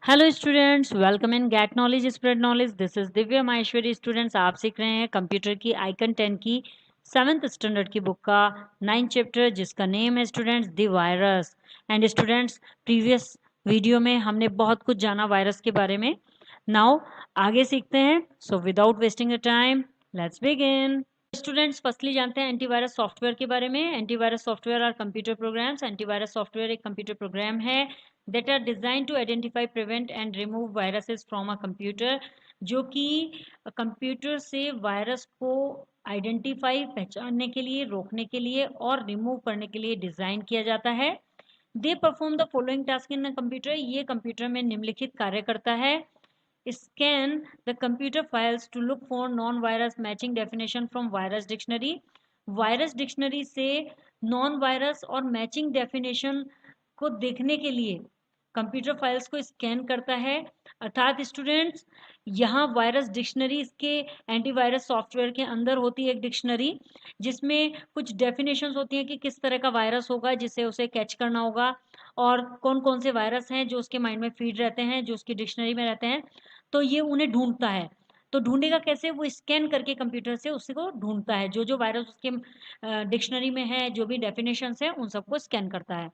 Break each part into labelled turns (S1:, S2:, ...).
S1: Hello students, welcome in get knowledge spread knowledge. This is Divya Maheshwari. Students, आप सीख रहे हैं कंप्यूटर की आइकन 10 की 7th स्टैंडर्ड की बुक का 9th चैप्टर, जिसका नेम है students the virus. And students, previous video में हमने बहुत कुछ जाना वायरस के बारे में। नाउ आगे सीखते हैं। So without wasting a time, let's begin. Students, firstly जानते हैं एंटीवायरस सॉफ्टवेयर के बारे में। Antivirus software are computer programs. Antivirus software एक कंप्यूटर प्रोग्राम है that are designed to identify, prevent and remove viruses from a computer, जो कि computer से वायरस को आइडेंटिफाई, पहचानने के लिए, रोकने के लिए और रिमूव करने के लिए डिज़ाइन किया जाता है। They perform the following task in computer. ये कंप्यूटर में निम्नलिखित कार्य करता है। Scan the computer files to look for known virus matching definition from virus dictionary. Virus dictionary से नॉन वायरस और मैचिंग डेफिनेशन को देखने के लिए कंप्यूटर फाइल्स को स्कैन करता है। अर्थात स्टूडेंट्स, यहाँ वायरस डिक्शनरी इसके एंटीवायरस सॉफ्टवेयर के अंदर होती है एक डिक्शनरी, जिसमें कुछ डेफिनेशंस होती हैं कि किस तरह का वायरस होगा जिसे उसे कैच करना होगा, और कौन कौन से वायरस हैं जो उसके माइंड में फीड रहते हैं, जो उसकी डिक्शनरी में रहते हैं। तो ये उन्हें ढूंढता है। तो ढूंढेगा कैसे? वो स्कैन करके कंप्यूटर से उसको ढूंढता है। जो जो वायरस उसके डिक्शनरी में है, जो भी डेफिनेशंस है, उन सबको स्कैन करता है।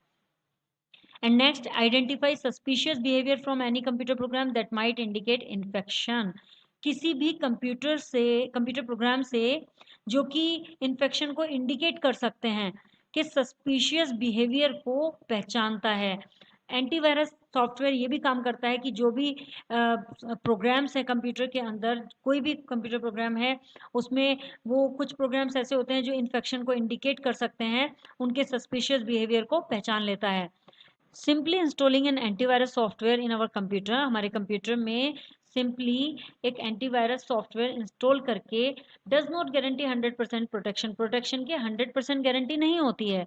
S1: And next, identify suspicious behavior from any computer program that might indicate infection. किसी भी कंप्यूटर प्रोग्राम से जो कि इन्फेक्शन को इंडिकेट कर सकते हैं, कि सस्पिशियस बिहेवियर को पहचानता है। एंटीवायरस सॉफ्टवेयर ये भी काम करता है कि जो भी प्रोग्राम्स हैं कंप्यूटर के अंदर, कोई भी कंप्यूटर प्रोग्राम है, उसमें वो कुछ प्रोग्राम्स ऐसे होते हैं जो इन्फेक्शन को इंडिकेट कर सकते हैं, उनके सस्पिशियस बिहेवियर को पहचान लेता है। Simply installing an antivirus software in our computer. हमारे कंप्यूटर में सिंपली एक एंटीवायरस सॉफ्टवेयर इंस्टॉल करके does not guarantee 100% protection. Protection की 100% गारंटी नहीं होती है।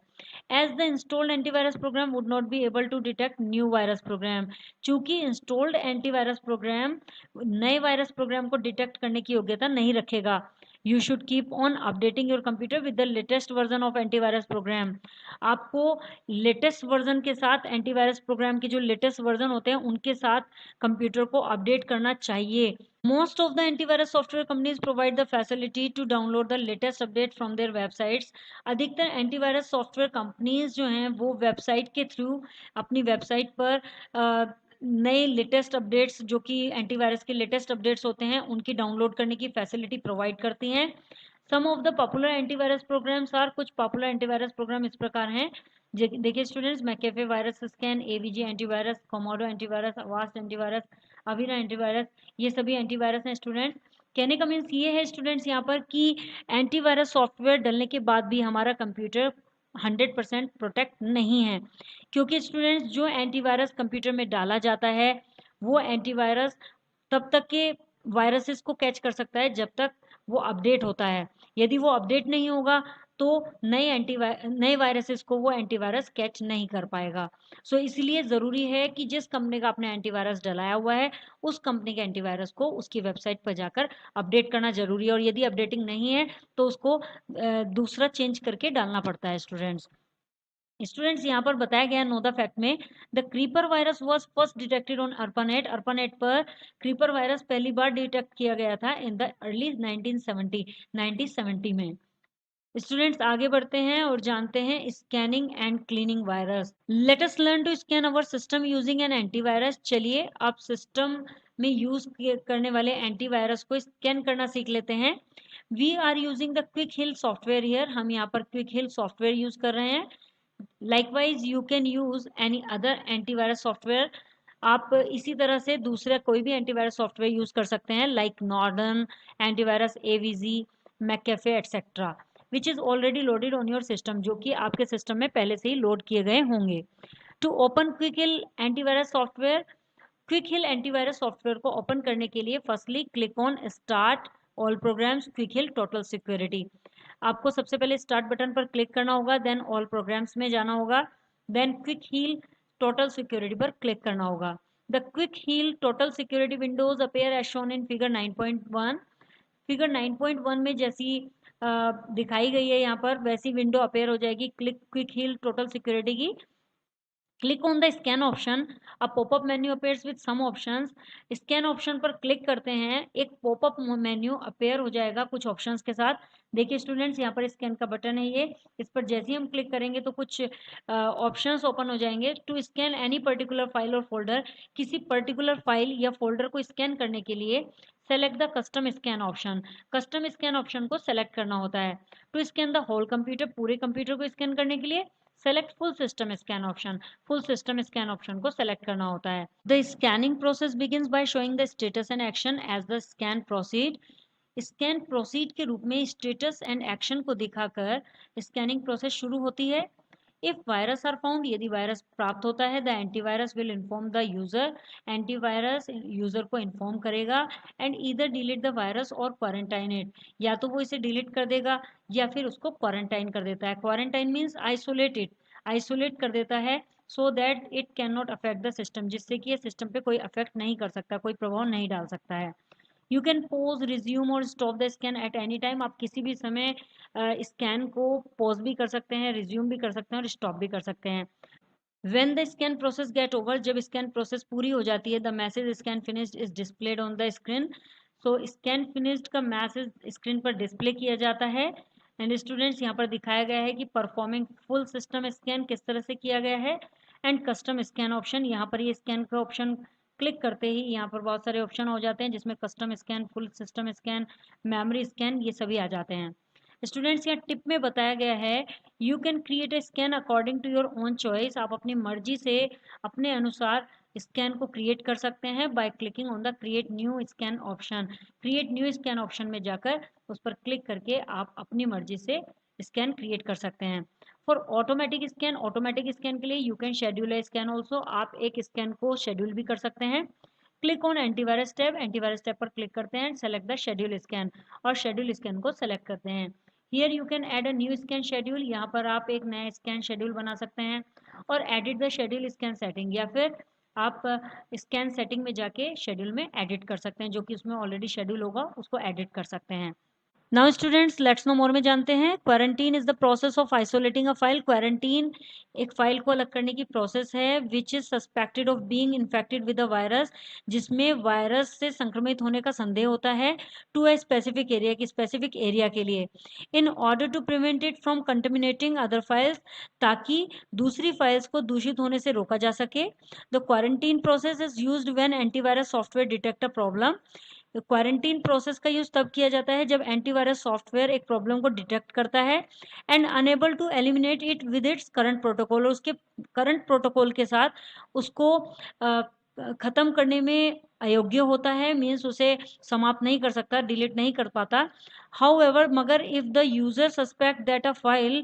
S1: As the installed antivirus program would not be able to detect new virus program. चूंकि installed antivirus program नए वायरस प्रोग्राम को डिटेक्ट करने की योग्यता नहीं रखेगा। You should keep on updating your computer with the latest version of antivirus program. आपको latest version के साथ, एंटीवायरस प्रोग्राम के जो लेटेस्ट वर्जन होते हैं उनके साथ कंप्यूटर को अपडेट करना चाहिए। Most of the antivirus software companies provide the facility to download the latest update from their websites. अधिकतर एंटीवायरस सॉफ्टवेयर कंपनीज जो हैं वो वेबसाइट के थ्रू अपनी वेबसाइट पर नए लेटेस्ट अपडेट्स, जो कि एंटीवायरस के लेटेस्ट अपडेट्स होते हैं, उनकी डाउनलोड करने की फैसिलिटी प्रोवाइड करती हैं। Some of the popular antivirus programs are, कुछ पॉपुलर एंटीवायरस प्रोग्राम इस प्रकार हैं। देखिए students, McAfee virus scan, AVG antivirus, Comodo antivirus, Avast antivirus, Avira antivirus, ये सभी एंटीवायरस हैं स्टूडेंट्स। कहने का मीन्स ये है स्टूडेंट्स यहाँ पर कि एंटीवायरस सॉफ्टवेयर डलने के बाद भी हमारा कंप्यूटर 100% प्रोटेक्ट नहीं है, क्योंकि स्टूडेंट्स जो एंटीवायरस कंप्यूटर में डाला जाता है वो एंटीवायरस तब तक के वायरसेस को कैच कर सकता है जब तक वो अपडेट होता है। यदि वो अपडेट नहीं होगा तो नए वायरसेस को वो एंटीवायरस कैच नहीं कर पाएगा। सो इसलिए ज़रूरी है कि जिस कंपनी का आपने एंटीवायरस डलाया हुआ है, उस कंपनी के एंटीवायरस को उसकी वेबसाइट पर जाकर अपडेट करना ज़रूरी है, और यदि अपडेटिंग नहीं है तो उसको दूसरा चेंज करके डालना पड़ता है स्टूडेंट्स। स्टूडेंट्स, यहाँ पर बताया गया नो द फैक्ट में, the creeper virus was first detected on ARPANET. ARPANET पर क्रीपर वायरस पहली बार डिटेक्ट किया गया था इन द अर्ली 1970 में। स्टूडेंट्स, आगे बढ़ते हैं और जानते हैं scanning and cleaning virus. Let us learn to scan our system using an antivirus. चलिए आप सिस्टम में यूज करने वाले एंटीवायरस को स्कैन करना सीख लेते हैं। We are using the Quick Heal software here. हम यहाँ पर क्विक हिल सॉफ्टवेयर यूज कर रहे हैं। Likewise you can use any other antivirus software. आप इसी तरह से दूसरा कोई भी एंटीवायरस सॉफ्टवेयर यूज कर सकते हैं, like Norton antivirus, AVG, McAfee etcetera, which is already loaded on your system, जो कि आपके सिस्टम में पहले से ही लोड किए गए होंगे। To open Quick Heal antivirus software, Quick Heal antivirus software को ओपन करने के लिए firstly click on start all programs Quick Heal total security. आपको सबसे पहले स्टार्ट बटन पर क्लिक करना होगा, देन ऑल प्रोग्राम्स में जाना होगा, then Quick Heal total security पर क्लिक करना होगा। The Quick Heal total security windows appear as shown in figure 9.1। Figure 9.1 में जैसी दिखाई गई है यहाँ पर, वैसी विंडो अपेयर हो जाएगी क्विक हील टोटल सिक्योरिटी की। Click on the scan option, a popup menu appears with some options. Scan option पर क्लिक करते हैं, एक पॉपअप मेन्यू अपेयर हो जाएगा कुछ ऑप्शंस के साथ। देखिए स्टूडेंट्स, यहाँ पर स्कैन का बटन है ये, इस पर जैसे ही हम क्लिक करेंगे तो कुछ ऑप्शंस ओपन हो जाएंगे। To scan any particular file और फोल्डर, किसी पर्टिकुलर फाइल या फोल्डर को स्कैन करने के लिए select the custom scan option, custom scan option को सेलेक्ट करना होता है। To scan the whole computer, पूरे कंप्यूटर को स्कैन करने के लिए select full system scan option, full system scan option को सेलेक्ट करना होता है। The scanning process begins by showing the status and action as the scan proceed. Scan proceed के रूप में स्टेटस एंड एक्शन को दिखाकर स्कैनिंग प्रोसेस शुरू होती है। इफ वायरस आर फाउंड, यदि वायरस प्राप्त होता है, the antivirus will inform the user, antivirus user को इन्फॉर्म करेगा and either delete the virus और क्वारंटाइन इट, या तो वो इसे डिलीट कर देगा या फिर उसको क्वारंटाइन कर देता है। Quarantine means isolate it, isolate कर देता है so that it can not affect the system, जिससे कि ये सिस्टम पे कोई अफेक्ट नहीं कर सकता, कोई प्रभाव नहीं डाल सकता है। यू कैन पोज, रिज्यूम और stop the scan at any time, आप किसी भी समय स्कैन को पॉज भी कर सकते हैं, रिज्यूम भी कर सकते हैं और स्टॉप भी कर सकते हैं। When the scan process get over, जब स्कैन प्रोसेस पूरी हो जाती है, the message scan finished is displayed on the screen. So scan finished का मैसेज स्क्रीन पर डिस्प्ले किया जाता है। एंड स्टूडेंट्स, यहाँ पर दिखाया गया है कि परफॉर्मिंग फुल सिस्टम स्कैन किस तरह से किया गया है। एंड कस्टम स्कैन ऑप्शन, यहाँ पर ये स्कैन का ऑप्शन क्लिक करते ही यहाँ पर बहुत सारे ऑप्शन हो जाते हैं, जिसमें custom scan, full system scan, memory scan, ये सभी आ जाते हैं। स्टूडेंट्स, यहाँ टिप में बताया गया है, you can create a scan according to your own choice, आप अपनी मर्जी से अपने अनुसार स्कैन को क्रिएट कर सकते हैं by clicking on the create new scan option. Create new scan option में जाकर उस पर क्लिक करके आप अपनी मर्जी से स्कैन क्रिएट कर सकते हैं। For automatic scan, automatic scan के लिए you can schedule A scan also, आप एक स्कैन को शेड्यूल भी कर सकते हैं। Click on antivirus tab, antivirus tab पर क्लिक करते हैं, सेलेक्ट द शेड्यूल स्कैन और शेड्यूल स्कैन को सेलेक्ट करते हैं। Here you can add a new scan schedule, यहाँ पर आप एक नया स्कैन शेड्यूल बना सकते हैं और edit the schedule scan setting, या फिर आप स्कैन सेटिंग में जाके शेड्यूल में एडिट कर सकते हैं, जो कि उसमें ऑलरेडी शेड्यूल होगा उसको एडिट कर सकते हैं। Now students, let's know more में जानते हैं। Quarantine is the process of isolating a file. Quarantine एक फाइल को अलग करने की प्रोसेस है which is suspected of being infected with a virus, जिसमें वायरस से संक्रमित होने का संदेह होता है, टू अ स्पेसिफिक एरिया, की स्पेसिफिक एरिया के लिए, in order to prevent it from contaminating other files, ताकि दूसरी फाइल्स को दूषित होने से रोका जा सके। The quarantine process is used when antivirus software detect a problem. Quarantine process का यूज तब किया जाता है जब एंटीवायरस सॉफ्टवेयर एक प्रॉब्लम को डिटेक्ट करता है and unable to eliminate it with its current protocol, उसके करंट प्रोटोकॉल के साथ उसको खत्म करने में अयोग्य होता है, मीन्स उसे समाप्त नहीं कर सकता, डिलीट नहीं कर पाता। हाउएवर, मगर if the user suspect that a file,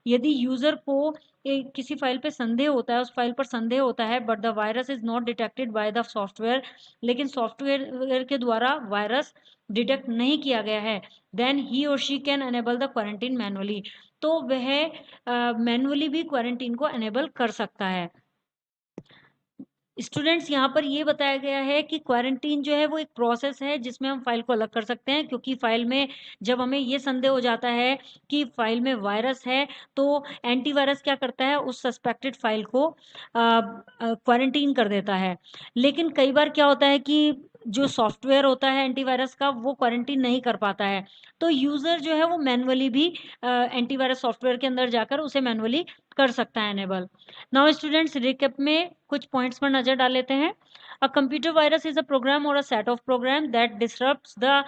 S1: यदि यूजर को किसी फाइल पे संदेह होता है, उस फाइल पर संदेह होता है, but the virus is not detected by the software, लेकिन सॉफ्टवेयर के द्वारा वायरस डिटेक्ट नहीं किया गया है, देन ही और she can enable the quarantine manually, तो वह मैनुअली भी क्वारंटीन को एनेबल कर सकता है। स्टूडेंट्स, यहाँ पर ये बताया गया है कि क्वारंटीन जो है वो एक प्रोसेस है जिसमें हम फाइल को अलग कर सकते हैं, क्योंकि फाइल में जब हमें ये संदेह हो जाता है कि फाइल में वायरस है, तो एंटीवायरस क्या करता है, उस सस्पेक्टेड फाइल को क्वारंटीन कर देता है। लेकिन कई बार क्या होता है कि जो सॉफ्टवेयर होता है एंटीवायरस का, वो क्वारंटीन नहीं कर पाता है, तो यूज़र जो है वो मैनुअली भी एंटीवायरस सॉफ्टवेयर के अंदर जाकर उसे मैनुअली कर सकता है एनेबल। नाउ स्टूडेंट्स, रिकैप में कुछ पॉइंट्स पर नजर डाल लेते हैं। A computer virus is a program और a set of program that disrupts the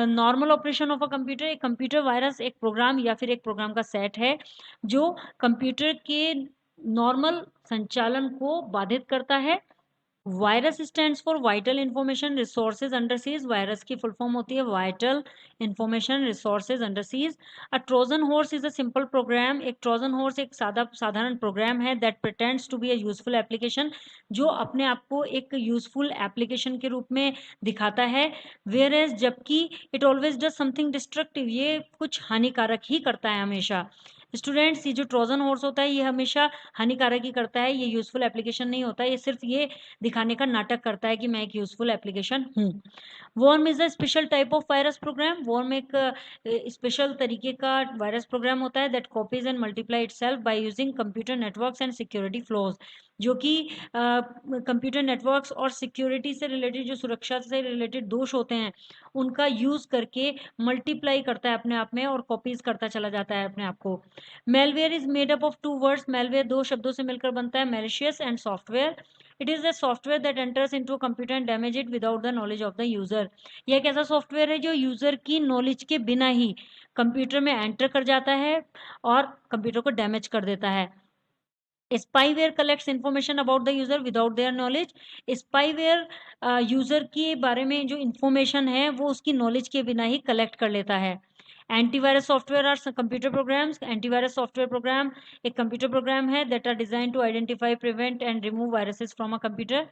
S1: normal operation of a computer. एक कंप्यूटर वायरस एक प्रोग्राम या फिर एक प्रोग्राम का सेट है जो कंप्यूटर के नॉर्मल संचालन को बाधित करता है। Virus stands for vital information resources under siege, virus की फुल फॉर्म होती है vital information resources under siege. A Trojan horse is a simple program, एक ट्रोजन हॉर्स एक साधारण प्रोग्राम है that pretends to be a useful application, जो अपने आप को एक यूजफुल एप्लीकेशन के रूप में दिखाता है। वेयर एज, जबकि it always does something destructive, ये कुछ हानिकारक ही करता है हमेशा। स्टूडेंट्स ये जो ट्रोजन हॉर्स होता है ये हमेशा हानिकारक ही करता है, ये यूजफुल एप्लीकेशन नहीं होता, ये सिर्फ ये दिखाने का नाटक करता है कि मैं एक यूजफुल एप्लीकेशन हूँ। Worm is a special type of virus program. Worm एक स्पेशल तरीके का वायरस प्रोग्राम होता है that copies and multiply itself by using computer networks and security flows, जो कि कंप्यूटर नेटवर्क्स और सिक्योरिटी से रिलेटेड, जो सुरक्षा से रिलेटेड दोष होते हैं उनका यूज करके मल्टीप्लाई करता है अपने आप में और कॉपीज करता चला जाता है अपने आप को। Malware is made up of two words. Malware दो शब्दों से मिलकर बनता है, malicious and software. It is a software that enters into computer and damage it without the knowledge of the user. यह एक ऐसा सॉफ्टवेयर है जो यूजर की नॉलेज के बिना ही कंप्यूटर में एंटर कर जाता है और कंप्यूटर को डैमेज कर देता है। Spyware collects information about the user without their knowledge. Spyware user के बारे में जो इंफॉर्मेशन है वो उसकी नॉलेज के बिना ही कलेक्ट कर लेता है। Antivirus software are computer programs. Antivirus software program एक कंप्यूटर प्रोग्राम है that are design to identify, prevent and remove viruses from a computer,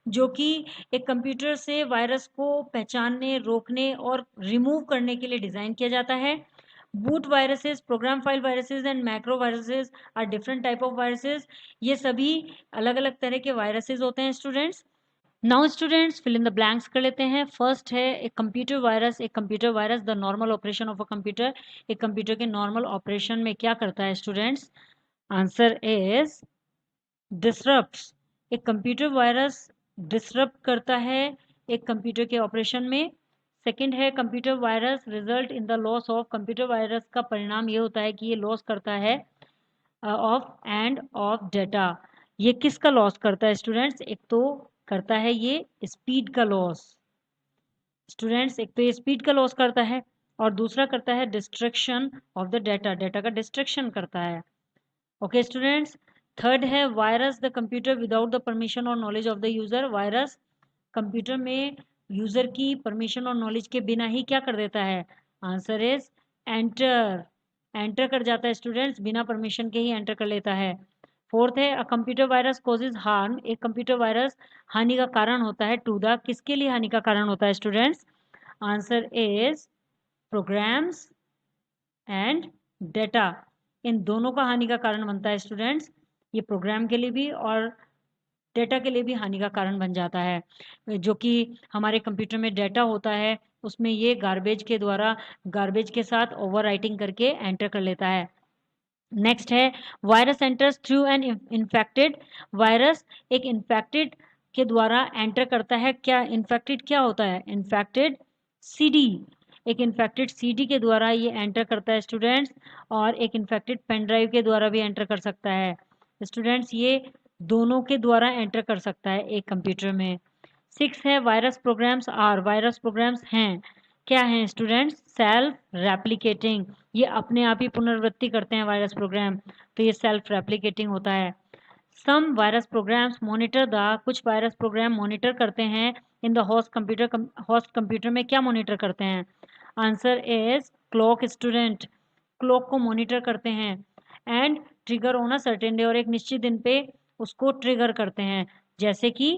S1: जो कि एक कंप्यूटर से वायरस को पहचानने, रोकने और रिमूव करने के लिए डिजाइन किया जाता है। Boot viruses, program file viruses and macro viruses are different type of viruses. ये सभी अलग अलग तरह के वायरसेस होते हैं students. Now students fill in the blanks कर लेते हैं। फर्स्ट है एक कंप्यूटर वायरस। एक computer virus the normal operation of a computer. एक कंप्यूटर के नॉर्मल ऑपरेशन में क्या करता है स्टूडेंट्स? Answer is डिसरप्ट्स। एक कंप्यूटर वायरस डिसरप्ट करता है एक कंप्यूटर के ऑपरेशन में। सेकंड है computer virus result in the loss of. Computer virus का परिणाम ये होता है कि ये लॉस करता है ऑफ डेटा। ये किसका लॉस करता है स्टूडेंट्स? एक तो करता है ये स्पीड का लॉस। स्टूडेंट्स एक तो ये स्पीड का लॉस करता है और दूसरा करता है destruction of the data. Data का डिस्ट्रक्शन करता है। Okay students. थर्ड है virus the computer without the permission और knowledge of the user. Virus computer में यूजर की परमिशन और नॉलेज के बिना ही क्या कर देता है? Answer is enter. एंटर कर जाता है स्टूडेंट्स, बिना परमिशन के ही एंटर कर लेता है। फोर्थ है a computer virus causes harm. एक कंप्यूटर वायरस हानि का कारण होता है टू द। किसके लिए हानि का कारण होता है students? Answer is programs and data. इन दोनों का हानि का कारण बनता है स्टूडेंट्स। ये प्रोग्राम के लिए भी और डेटा के लिए भी हानि का कारण बन जाता है। जो कि हमारे कंप्यूटर में डेटा होता है उसमें ये गार्बेज के द्वारा, गार्बेज के साथ ओवर राइटिंग करके एंटर कर लेता है। नेक्स्ट है virus enters through an infected. Virus एक इन्फेक्टेड के द्वारा एंटर करता है। क्या इन्फेक्टेड क्या होता है? Infected CD. एक इन्फेक्टेड सीडी के द्वारा ये एंटर करता है स्टूडेंट्स, और एक इन्फेक्टेड पेन ड्राइव के द्वारा भी एंटर कर सकता है स्टूडेंट्स। ये दोनों के द्वारा एंटर कर सकता है एक कंप्यूटर में। सिक्स है virus programs are. Virus programs हैं, क्या हैं स्टूडेंट्स? Self replicating. ये अपने आप ही पुनरावृत्ति करते हैं वायरस प्रोग्राम, तो ये सेल्फ रेप्लिकेटिंग होता है। सम वायरस प्रोग्राम्स मॉनिटर द। कुछ वायरस प्रोग्राम मॉनिटर करते हैं in the host computer. Host computer में क्या मॉनिटर करते हैं? Answer is clock student. Clock को मॉनिटर करते हैं and trigger on a certain day. और एक निश्चित दिन पे उसको ट्रिगर करते हैं, जैसे कि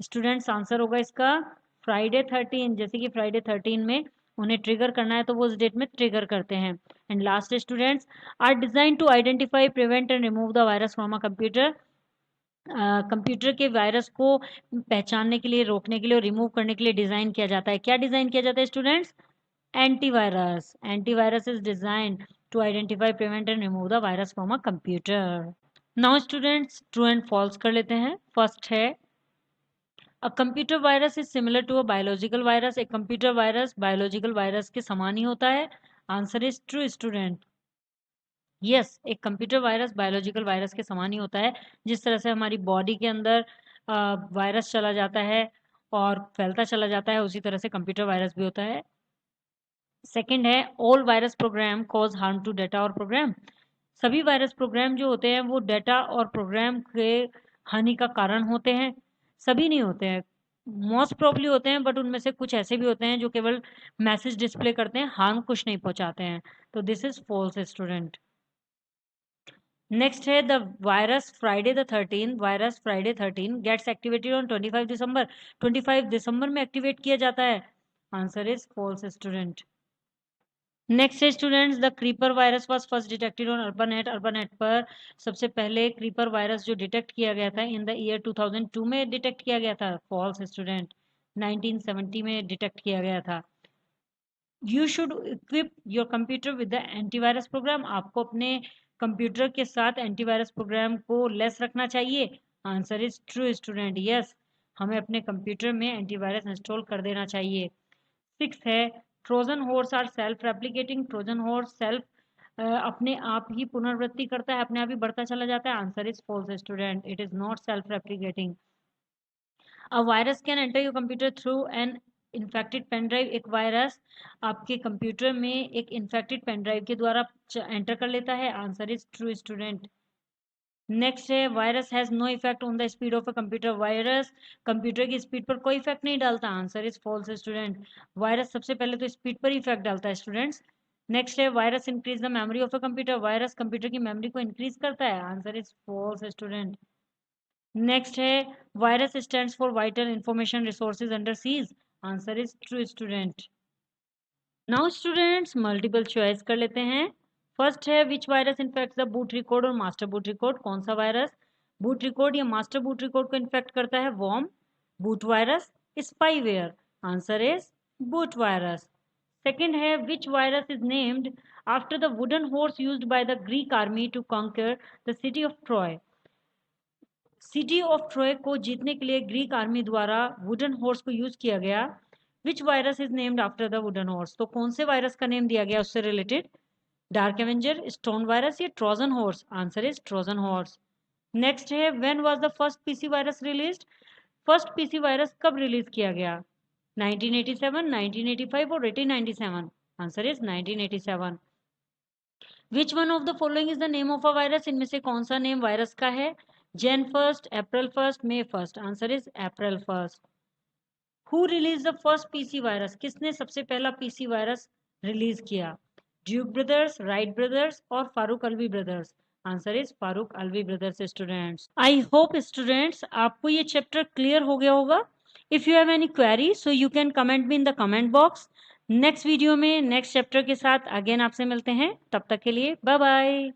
S1: स्टूडेंट्स आंसर होगा इसका फ्राइडे 13। जैसे कि फ्राइडे 13 में उन्हें ट्रिगर करना है तो वो उस डेट में ट्रिगर करते हैं। And last students are design to identify, prevent and remove the virus from a computer. Computer के वायरस को पहचानने के लिए, रोकने के लिए और रिमूव करने के लिए डिजाइन किया जाता है। क्या डिजाइन किया जाता है students? Antivirus. Antivirus is design to identify, prevent and remove the virus from a computer. Now students true and false कर लेते हैं। फर्स्ट है a computer virus is similar to a biological virus. एक computer virus biological virus के समान ही होता है। Answer is true student. Yes, एक कंप्यूटर वायरस बायोलॉजिकल वायरस के समान ही होता है। जिस तरह से हमारी बॉडी के अंदर वायरस चला जाता है और फैलता चला जाता है, उसी तरह से कंप्यूटर वायरस भी होता है। सेकंड है all virus program cause harm to data और प्रोग्राम। सभी वायरस प्रोग्राम जो होते हैं वो डेटा और प्रोग्राम के हानि का कारण होते हैं। सभी नहीं होते हैं, मोस्ट प्रोबली होते हैं, बट उनमें से कुछ ऐसे भी होते हैं जो केवल मैसेज डिस्प्ले करते हैं, हार्म कुछ नहीं पहुंचाते हैं। तो this is false student. Next है the virus Friday the 13। Virus Friday 13 gets activated on 25 December. 25 दिसंबर में एक्टिवेट किया जाता है। Answer is false student. Next है students, the creeper virus was first detected on ARPANET. ARPANET पर सबसे पहले क्रीपर वायरस जो डिटेक्ट किया गया था इन द ईयर 2002 में डिटेक्ट किया गया था। फॉल्स स्टूडेंट, 1970 में डिटेक्ट किया गया था। You should equip your computer with the antivirus program. आपको अपने कंप्यूटर के साथ एंटीवायरस प्रोग्राम को लेस रखना चाहिए। Answer is true student, yes, हमें अपने कंप्यूटर में एंटीवायरस इंस्टॉल कर देना चाहिए। सिक्स है, Trojan horse are self replicating. Trojan horse self अपने आप ही पुनरावृत्ति करता है, अपने आप ही बढ़ता चला जाता है। Answer is false student, it is not self replicating. A virus can enter your computer through an infected pen drive. एक वायरस आपके कंप्यूटर में एक इन्फेक्टेड पेन ड्राइव के द्वारा एंटर कर लेता है। Answer is true student. Next है, virus has no effect on the speed of a computer. Virus computer की स्पीड पर कोई इफेक्ट नहीं डालता। Answer is false student, virus सबसे पहले तो स्पीड पर ही इफेक्ट डालता है स्टूडेंट्स। नेक्स्ट है, virus increase the memory of a computer. Virus computer की मेमोरी को इंक्रीज करता है। Answer is false student. Next है, virus stands for vital information resources under siege. Answer is true student. Now students multiple choice कर लेते हैं। First है, which virus infects the boot record और मास्टर बूट रिकॉर्ड। कौन सा virus boot record या master boot record को infect करता है? Worm, boot virus, spyware. Answer is boot virus. Second है, which virus is named after the wooden horse used by the Greek army to conquer the city of Troy. City of Troy को जीतने के लिए Greek army द्वारा wooden horse को use किया गया। Which virus is named after the wooden horse. तो कौन से वायरस का नेम दिया गया उससे related? Dark avenger, stone virus या Trojan horse. Answer is Trojan horse. Next है, when was the first PC virus released. First PC virus कब रिलीज किया गया? 1987, 1985 और 1897। Answer is 1987। Which one of the following is the name of a virus. इनमें से कौन सा name virus का है? Jain first, April first, may first. Answer is April first. Who release the first PC virus. किसने सबसे पहला पीसी वायरस रिलीज किया? ड्यूक ब्रदर्स, राइट ब्रदर्स और Farooq Alvi brothers. Answer is Farooq Alvi brothers students. I hope students आपको ये chapter clear हो गया होगा। If you have any query so you can comment me in the comment box. Next video में next chapter के साथ again आपसे मिलते हैं, तब तक के लिए बाय बाय।